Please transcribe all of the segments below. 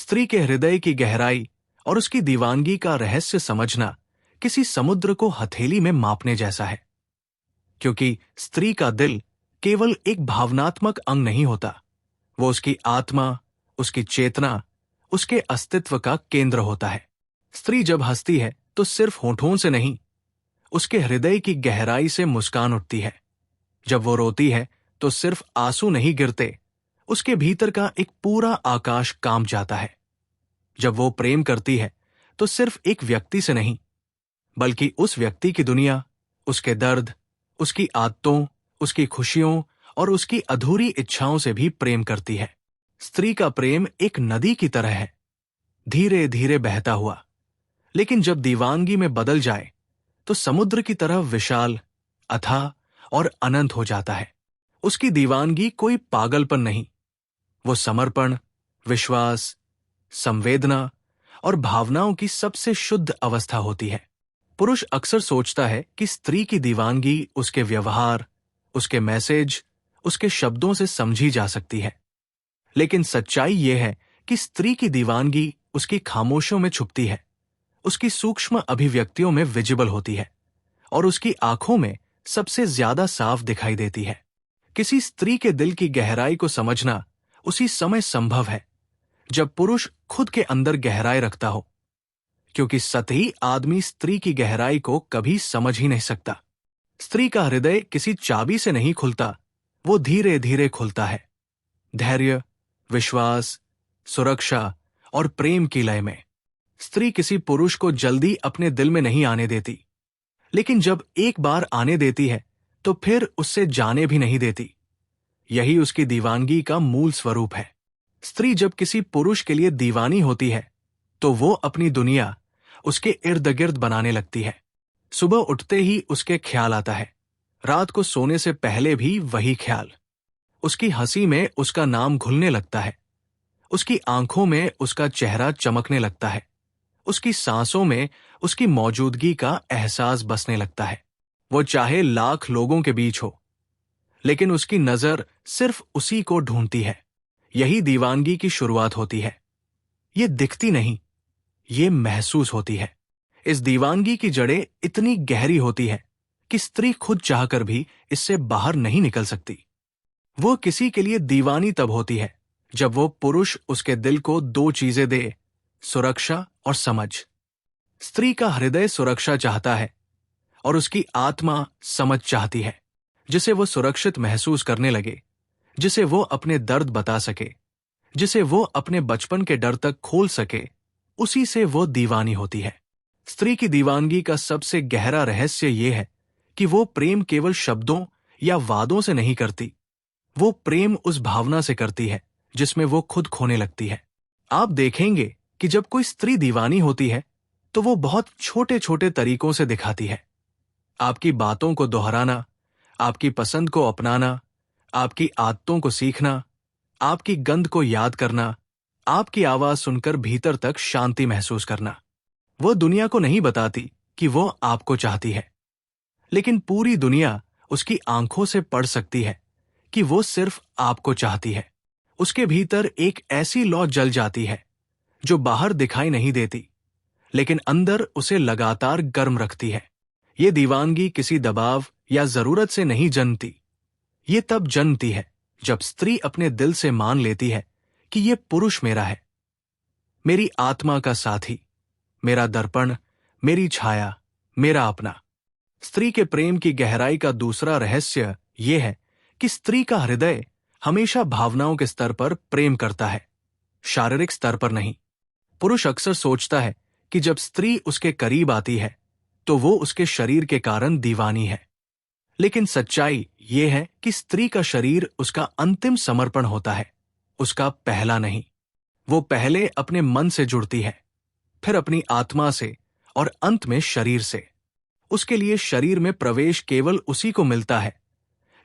स्त्री के हृदय की गहराई और उसकी दीवानगी का रहस्य समझना किसी समुद्र को हथेली में मापने जैसा है, क्योंकि स्त्री का दिल केवल एक भावनात्मक अंग नहीं होता, वो उसकी आत्मा, उसकी चेतना, उसके अस्तित्व का केंद्र होता है। स्त्री जब हंसती है तो सिर्फ होठों से नहीं, उसके हृदय की गहराई से मुस्कान उठती है। जब वो रोती है तो सिर्फ आंसू नहीं गिरते, उसके भीतर का एक पूरा आकाश कांप जाता है। जब वो प्रेम करती है तो सिर्फ एक व्यक्ति से नहीं, बल्कि उस व्यक्ति की दुनिया, उसके दर्द, उसकी आदतों, उसकी खुशियों और उसकी अधूरी इच्छाओं से भी प्रेम करती है। स्त्री का प्रेम एक नदी की तरह है, धीरे धीरे बहता हुआ, लेकिन जब दीवानगी में बदल जाए तो समुद्र की तरह विशाल, अथाह और अनंत हो जाता है। उसकी दीवानगी कोई पागलपन नहीं, वो समर्पण, विश्वास, संवेदना और भावनाओं की सबसे शुद्ध अवस्था होती है। पुरुष अक्सर सोचता है कि स्त्री की दीवानगी उसके व्यवहार, उसके मैसेज, उसके शब्दों से समझी जा सकती है, लेकिन सच्चाई यह है कि स्त्री की दीवानगी उसकी खामोशियों में छुपती है, उसकी सूक्ष्म अभिव्यक्तियों में विजिबल होती है और उसकी आंखों में सबसे ज्यादा साफ दिखाई देती है। किसी स्त्री के दिल की गहराई को समझना उसी समय संभव है जब पुरुष खुद के अंदर गहराई रखता हो, क्योंकि सतही आदमी स्त्री की गहराई को कभी समझ ही नहीं सकता। स्त्री का हृदय किसी चाबी से नहीं खुलता, वो धीरे धीरे खुलता है, धैर्य, विश्वास, सुरक्षा और प्रेम की लय में। स्त्री किसी पुरुष को जल्दी अपने दिल में नहीं आने देती, लेकिन जब एक बार आने देती है तो फिर उससे जाने भी नहीं देती। यही उसकी दीवानगी का मूल स्वरूप है। स्त्री जब किसी पुरुष के लिए दीवानी होती है तो वो अपनी दुनिया उसके इर्द गिर्द बनाने लगती है। सुबह उठते ही उसके ख्याल आता है, रात को सोने से पहले भी वही ख्याल। उसकी हंसी में उसका नाम घुलने लगता है, उसकी आंखों में उसका चेहरा चमकने लगता है, उसकी सांसों में उसकी मौजूदगी का एहसास बसने लगता है। वो चाहे लाख लोगों के बीच हो, लेकिन उसकी नजर सिर्फ उसी को ढूंढती है। यही दीवानगी की शुरुआत होती है। ये दिखती नहीं, ये महसूस होती है। इस दीवानगी की जड़ें इतनी गहरी होती है कि स्त्री खुद चाहकर भी इससे बाहर नहीं निकल सकती। वो किसी के लिए दीवानी तब होती है जब वो पुरुष उसके दिल को दो चीजें दे, सुरक्षा और समझ। स्त्री का हृदय सुरक्षा चाहता है और उसकी आत्मा समझ चाहती है, जिसे वो सुरक्षित महसूस करने लगे, जिसे वो अपने दर्द बता सके, जिसे वो अपने बचपन के डर तक खोल सके, उसी से वो दीवानी होती है। स्त्री की दीवानगी का सबसे गहरा रहस्य ये है कि वो प्रेम केवल शब्दों या वादों से नहीं करती, वो प्रेम उस भावना से करती है जिसमें वो खुद खोने लगती है। आप देखेंगे कि जब कोई स्त्री दीवानी होती है तो वो बहुत छोटे छोटे तरीकों से दिखाती है। आपकी बातों को दोहराना, आपकी पसंद को अपनाना, आपकी आदतों को सीखना, आपकी गंध को याद करना, आपकी आवाज सुनकर भीतर तक शांति महसूस करना। वो दुनिया को नहीं बताती कि वो आपको चाहती है, लेकिन पूरी दुनिया उसकी आंखों से पढ़ सकती है कि वो सिर्फ आपको चाहती है। उसके भीतर एक ऐसी लौ जल जाती है जो बाहर दिखाई नहीं देती, लेकिन अंदर उसे लगातार गर्म रखती है। ये दीवानगी किसी दबाव या जरूरत से नहीं जन्मती, ये तब जन्मती है जब स्त्री अपने दिल से मान लेती है कि ये पुरुष मेरा है, मेरी आत्मा का साथी, मेरा दर्पण, मेरी छाया, मेरा अपना। स्त्री के प्रेम की गहराई का दूसरा रहस्य यह है कि स्त्री का हृदय हमेशा भावनाओं के स्तर पर प्रेम करता है, शारीरिक स्तर पर नहीं। पुरुष अक्सर सोचता है कि जब स्त्री उसके करीब आती है तो वो उसके शरीर के कारण दीवानी है, लेकिन सच्चाई ये है कि स्त्री का शरीर उसका अंतिम समर्पण होता है, उसका पहला नहीं। वो पहले अपने मन से जुड़ती है, फिर अपनी आत्मा से और अंत में शरीर से। उसके लिए शरीर में प्रवेश केवल उसी को मिलता है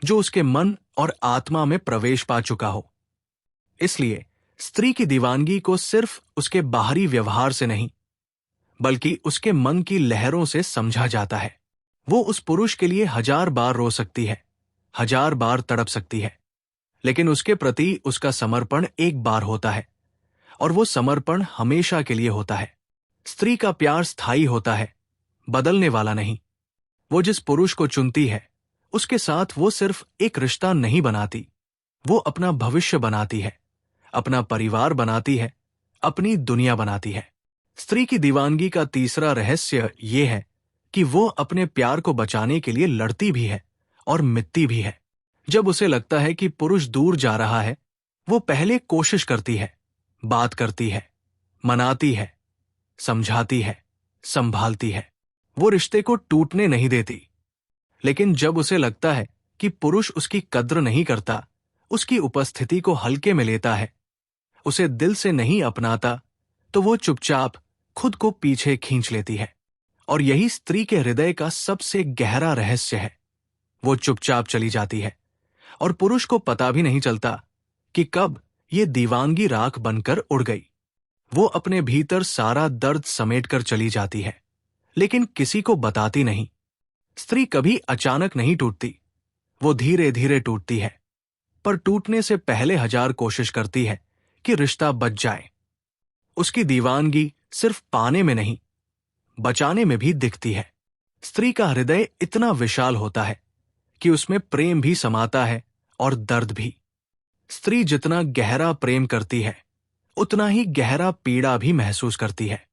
जो उसके मन और आत्मा में प्रवेश पा चुका हो। इसलिए स्त्री की दीवानगी को सिर्फ उसके बाहरी व्यवहार से नहीं, बल्कि उसके मन की लहरों से समझा जाता है। वो उस पुरुष के लिए 1000 बार रो सकती है, 1000 बार तड़प सकती है, लेकिन उसके प्रति उसका समर्पण एक बार होता है और वो समर्पण हमेशा के लिए होता है। स्त्री का प्यार स्थायी होता है, बदलने वाला नहीं। वो जिस पुरुष को चुनती है, उसके साथ वो सिर्फ एक रिश्ता नहीं बनाती, वो अपना भविष्य बनाती है, अपना परिवार बनाती है, अपनी दुनिया बनाती है। स्त्री की दीवानगी का तीसरा रहस्य ये है कि वो अपने प्यार को बचाने के लिए लड़ती भी है और मिटती भी है। जब उसे लगता है कि पुरुष दूर जा रहा है, वो पहले कोशिश करती है, बात करती है, मनाती है, समझाती है, संभालती है। वो रिश्ते को टूटने नहीं देती। लेकिन जब उसे लगता है कि पुरुष उसकी कद्र नहीं करता, उसकी उपस्थिति को हल्के में लेता है, उसे दिल से नहीं अपनाता, तो वो चुपचाप खुद को पीछे खींच लेती है। और यही स्त्री के हृदय का सबसे गहरा रहस्य है। वो चुपचाप चली जाती है और पुरुष को पता भी नहीं चलता कि कब ये दीवानगी राख बनकर उड़ गई। वो अपने भीतर सारा दर्द समेटकर चली जाती है, लेकिन किसी को बताती नहीं। स्त्री कभी अचानक नहीं टूटती, वो धीरे धीरे टूटती है, पर टूटने से पहले 1000 कोशिश करती है कि रिश्ता बच जाए। उसकी दीवानगी सिर्फ पाने में नहीं, बचाने में भी दिखती है। स्त्री का हृदय इतना विशाल होता है कि उसमें प्रेम भी समाता है और दर्द भी। स्त्री जितना गहरा प्रेम करती है, उतना ही गहरा पीड़ा भी महसूस करती है।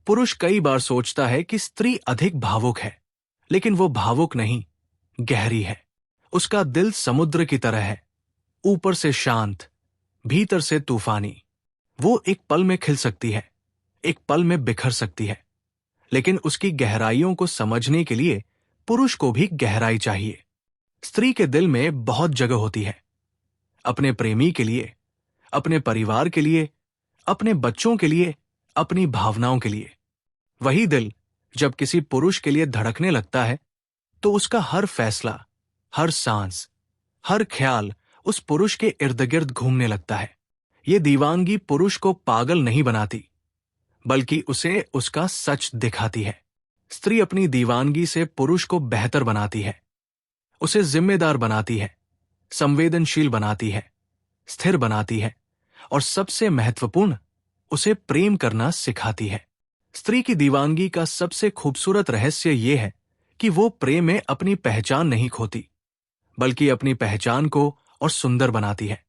पुरुष कई बार सोचता है कि स्त्री अधिक भावुक है, लेकिन वो भावुक नहीं, गहरी है। उसका दिल समुद्र की तरह है, ऊपर से शांत, भीतर से तूफानी। वो एक पल में खिल सकती है, एक पल में बिखर सकती है, लेकिन उसकी गहराइयों को समझने के लिए पुरुष को भी गहराई चाहिए। स्त्री के दिल में बहुत जगह होती है, अपने प्रेमी के लिए, अपने परिवार के लिए, अपने बच्चों के लिए, अपनी भावनाओं के लिए। वही दिल जब किसी पुरुष के लिए धड़कने लगता है, तो उसका हर फैसला, हर सांस, हर ख्याल उस पुरुष के इर्द गिर्द घूमने लगता है। ये दीवानगी पुरुष को पागल नहीं बनाती, बल्कि उसे उसका सच दिखाती है। स्त्री अपनी दीवानगी से पुरुष को बेहतर बनाती है, उसे जिम्मेदार बनाती है, संवेदनशील बनाती है, स्थिर बनाती है, और सबसे महत्वपूर्ण, उसे प्रेम करना सिखाती है। स्त्री की दीवानगी का सबसे खूबसूरत रहस्य यह है कि वो प्रेम में अपनी पहचान नहीं खोती, बल्कि अपनी पहचान को और सुंदर बनाती है।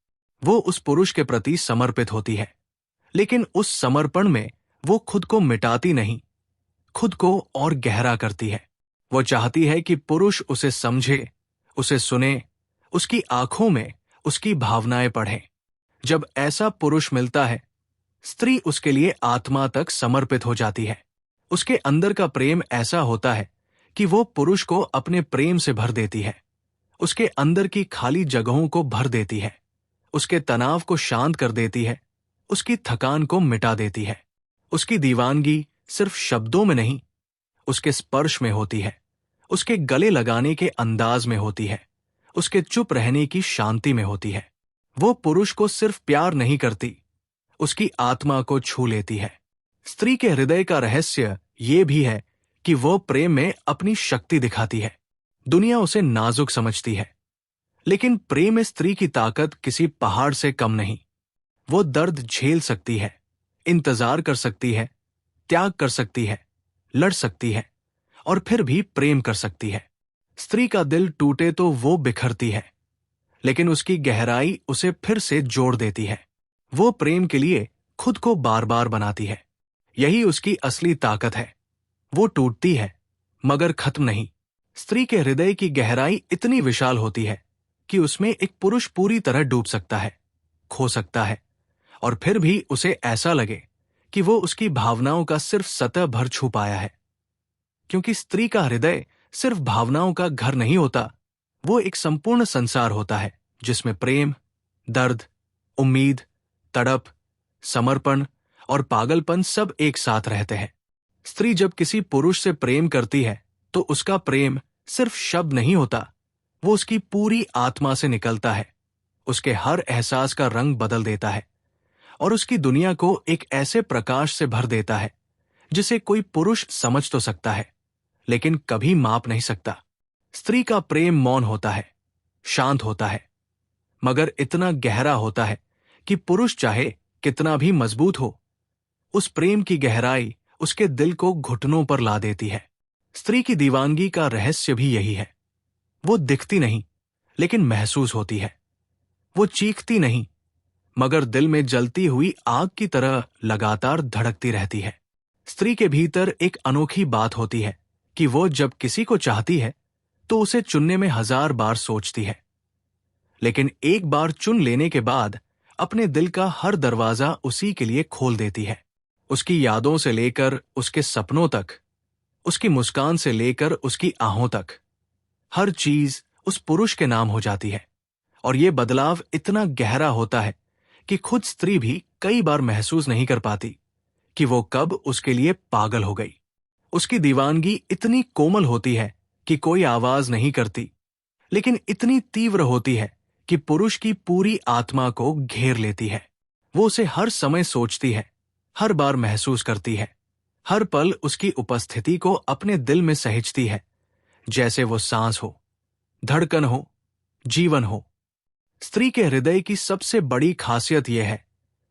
वो उस पुरुष के प्रति समर्पित होती है, लेकिन उस समर्पण में वो खुद को मिटाती नहीं, खुद को और गहरा करती है। वो चाहती है कि पुरुष उसे समझे, उसे सुने, उसकी आंखों में उसकी भावनाएं पढ़े। जब ऐसा पुरुष मिलता है, स्त्री उसके लिए आत्मा तक समर्पित हो जाती है। उसके अंदर का प्रेम ऐसा होता है कि वो पुरुष को अपने प्रेम से भर देती है, उसके अंदर की खाली जगहों को भर देती है, उसके तनाव को शांत कर देती है, उसकी थकान को मिटा देती है। उसकी दीवानगी सिर्फ शब्दों में नहीं, उसके स्पर्श में होती है, उसके गले लगाने के अंदाज में होती है, उसके चुप रहने की शांति में होती है। वो पुरुष को सिर्फ प्यार नहीं करती, उसकी आत्मा को छू लेती है। स्त्री के हृदय का रहस्य ये भी है कि वो प्रेम में अपनी शक्ति दिखाती है। दुनिया उसे नाजुक समझती है, लेकिन प्रेम में स्त्री की ताकत किसी पहाड़ से कम नहीं। वो दर्द झेल सकती है, इंतजार कर सकती है, त्याग कर सकती है, लड़ सकती है, और फिर भी प्रेम कर सकती है। स्त्री का दिल टूटे तो वो बिखरती है, लेकिन उसकी गहराई उसे फिर से जोड़ देती है। वो प्रेम के लिए खुद को बार बार बनाती है। यही उसकी असली ताकत है। वो टूटती है, मगर खत्म नहीं। स्त्री के हृदय की गहराई इतनी विशाल होती है कि उसमें एक पुरुष पूरी तरह डूब सकता है, खो सकता है, और फिर भी उसे ऐसा लगे कि वो उसकी भावनाओं का सिर्फ सतह भर छू पाया है। क्योंकि स्त्री का हृदय सिर्फ भावनाओं का घर नहीं होता, वो एक संपूर्ण संसार होता है जिसमें प्रेम, दर्द, उम्मीद, तड़प, समर्पण और पागलपन सब एक साथ रहते हैं। स्त्री जब किसी पुरुष से प्रेम करती है, तो उसका प्रेम सिर्फ शब्द नहीं होता, वो उसकी पूरी आत्मा से निकलता है, उसके हर एहसास का रंग बदल देता है, और उसकी दुनिया को एक ऐसे प्रकाश से भर देता है जिसे कोई पुरुष समझ तो सकता है, लेकिन कभी माप नहीं सकता। स्त्री का प्रेम मौन होता है, शांत होता है, मगर इतना गहरा होता है कि पुरुष चाहे कितना भी मजबूत हो, उस प्रेम की गहराई उसके दिल को घुटनों पर ला देती है। स्त्री की दीवानगी का रहस्य भी यही है। वो दिखती नहीं, लेकिन महसूस होती है। वो चीखती नहीं, मगर दिल में जलती हुई आग की तरह लगातार धड़कती रहती है। स्त्री के भीतर एक अनोखी बात होती है कि वो जब किसी को चाहती है तो उसे चुनने में 1000 बार सोचती है, लेकिन एक बार चुन लेने के बाद अपने दिल का हर दरवाजा उसी के लिए खोल देती है। उसकी यादों से लेकर उसके सपनों तक, उसकी मुस्कान से लेकर उसकी आहों तक, हर चीज उस पुरुष के नाम हो जाती है। और ये बदलाव इतना गहरा होता है कि खुद स्त्री भी कई बार महसूस नहीं कर पाती कि वो कब उसके लिए पागल हो गई। उसकी दीवानगी इतनी कोमल होती है कि कोई आवाज नहीं करती, लेकिन इतनी तीव्र होती है कि पुरुष की पूरी आत्मा को घेर लेती है। वो उसे हर समय सोचती है, हर बार महसूस करती है, हर पल उसकी उपस्थिति को अपने दिल में सहेजती है, जैसे वो सांस हो, धड़कन हो, जीवन हो। स्त्री के हृदय की सबसे बड़ी खासियत यह है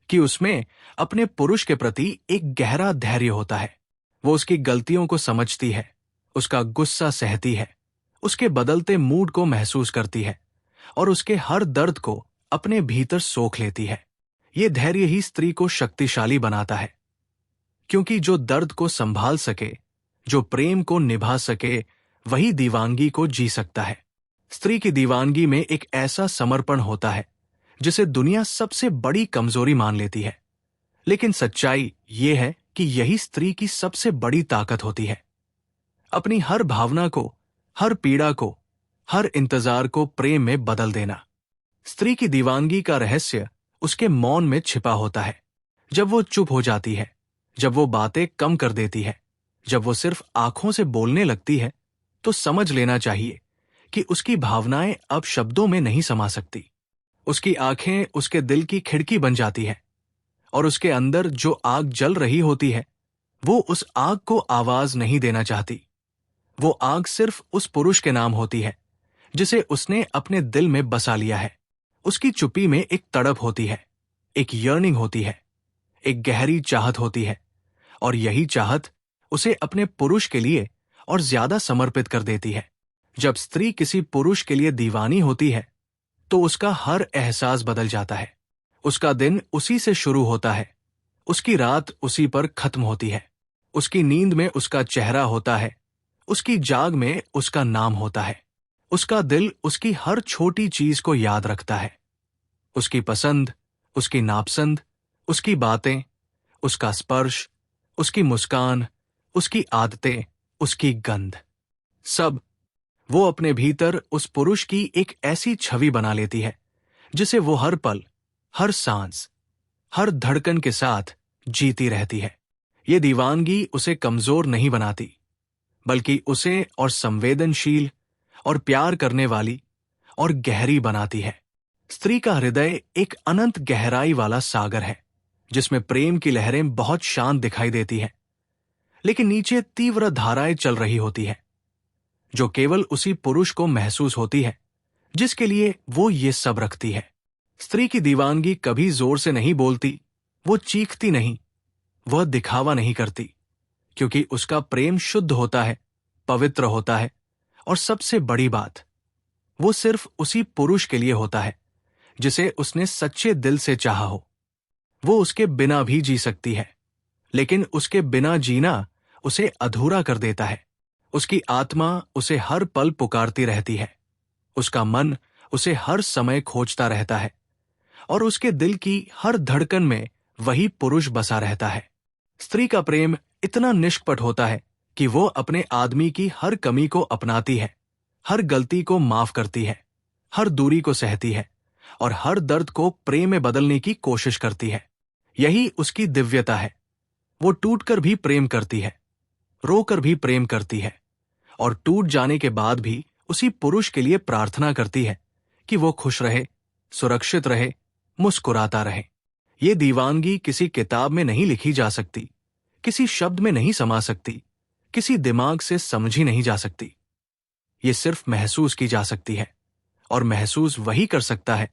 कि उसमें अपने पुरुष के प्रति एक गहरा धैर्य होता है। वो उसकी गलतियों को समझती है, उसका गुस्सा सहती है, उसके बदलते मूड को महसूस करती है और उसके हर दर्द को अपने भीतर सोख लेती है। ये धैर्य ही स्त्री को शक्तिशाली बनाता है, क्योंकि जो दर्द को संभाल सके, जो प्रेम को निभा सके, वही दीवानगी को जी सकता है। स्त्री की दीवानगी में एक ऐसा समर्पण होता है जिसे दुनिया सबसे बड़ी कमजोरी मान लेती है, लेकिन सच्चाई ये है कि यही स्त्री की सबसे बड़ी ताकत होती है। अपनी हर भावना को, हर पीड़ा को, हर इंतजार को प्रेम में बदल देना। स्त्री की दीवानगी का रहस्य उसके मौन में छिपा होता है। जब वो चुप हो जाती है, जब वो बातें कम कर देती है, जब वो सिर्फ आंखों से बोलने लगती है, तो समझ लेना चाहिए कि उसकी भावनाएं अब शब्दों में नहीं समा सकती। उसकी आंखें उसके दिल की खिड़की बन जाती है और उसके अंदर जो आग जल रही होती है, वो उस आग को आवाज नहीं देना चाहती। वो आग सिर्फ उस पुरुष के नाम होती है जिसे उसने अपने दिल में बसा लिया है। उसकी चुप्पी में एक तड़प होती है, एक यर्निंग होती है, एक गहरी चाहत होती है, और यही चाहत उसे अपने पुरुष के लिए और ज्यादा समर्पित कर देती है। जब स्त्री किसी पुरुष के लिए दीवानी होती है तो उसका हर एहसास बदल जाता है। उसका दिन उसी से शुरू होता है, उसकी रात उसी पर खत्म होती है, उसकी नींद में उसका चेहरा होता है, उसकी जाग में उसका नाम होता है। उसका दिल उसकी हर छोटी चीज को याद रखता है, उसकी पसंद, उसकी नापसंद, उसकी बातें, उसका स्पर्श, उसकी मुस्कान, उसकी आदतें, उसकी गंध, सब वो अपने भीतर उस पुरुष की एक ऐसी छवि बना लेती है जिसे वो हर पल, हर सांस, हर धड़कन के साथ जीती रहती है। ये दीवानगी उसे कमजोर नहीं बनाती, बल्कि उसे और संवेदनशील और प्यार करने वाली और गहरी बनाती है। स्त्री का हृदय एक अनंत गहराई वाला सागर है जिसमें प्रेम की लहरें बहुत शांत दिखाई देती हैं, लेकिन नीचे तीव्र धाराएं चल रही होती है जो केवल उसी पुरुष को महसूस होती है जिसके लिए वो ये सब रखती है। स्त्री की दीवानगी कभी जोर से नहीं बोलती, वो चीखती नहीं, वह दिखावा नहीं करती, क्योंकि उसका प्रेम शुद्ध होता है, पवित्र होता है, और सबसे बड़ी बात, वो सिर्फ उसी पुरुष के लिए होता है जिसे उसने सच्चे दिल से चाहा हो। वो उसके बिना भी जी सकती है, लेकिन उसके बिना जीना उसे अधूरा कर देता है। उसकी आत्मा उसे हर पल पुकारती रहती है, उसका मन उसे हर समय खोजता रहता है, और उसके दिल की हर धड़कन में वही पुरुष बसा रहता है। स्त्री का प्रेम इतना निष्कपट होता है कि वो अपने आदमी की हर कमी को अपनाती है, हर गलती को माफ करती है, हर दूरी को सहती है, और हर दर्द को प्रेम में बदलने की कोशिश करती है। यही उसकी दिव्यता है। वो टूटकर भी प्रेम करती है, रोकर भी प्रेम करती है, और टूट जाने के बाद भी उसी पुरुष के लिए प्रार्थना करती है कि वो खुश रहे, सुरक्षित रहे, मुस्कुराता रहे। ये दीवानगी किसी किताब में नहीं लिखी जा सकती, किसी शब्द में नहीं समा सकती, किसी दिमाग से समझी नहीं जा सकती। ये सिर्फ महसूस की जा सकती है, और महसूस वही कर सकता है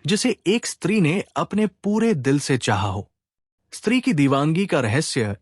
जिसे एक स्त्री ने अपने पूरे दिल से चाहा हो। स्त्री की दीवानगी का रहस्य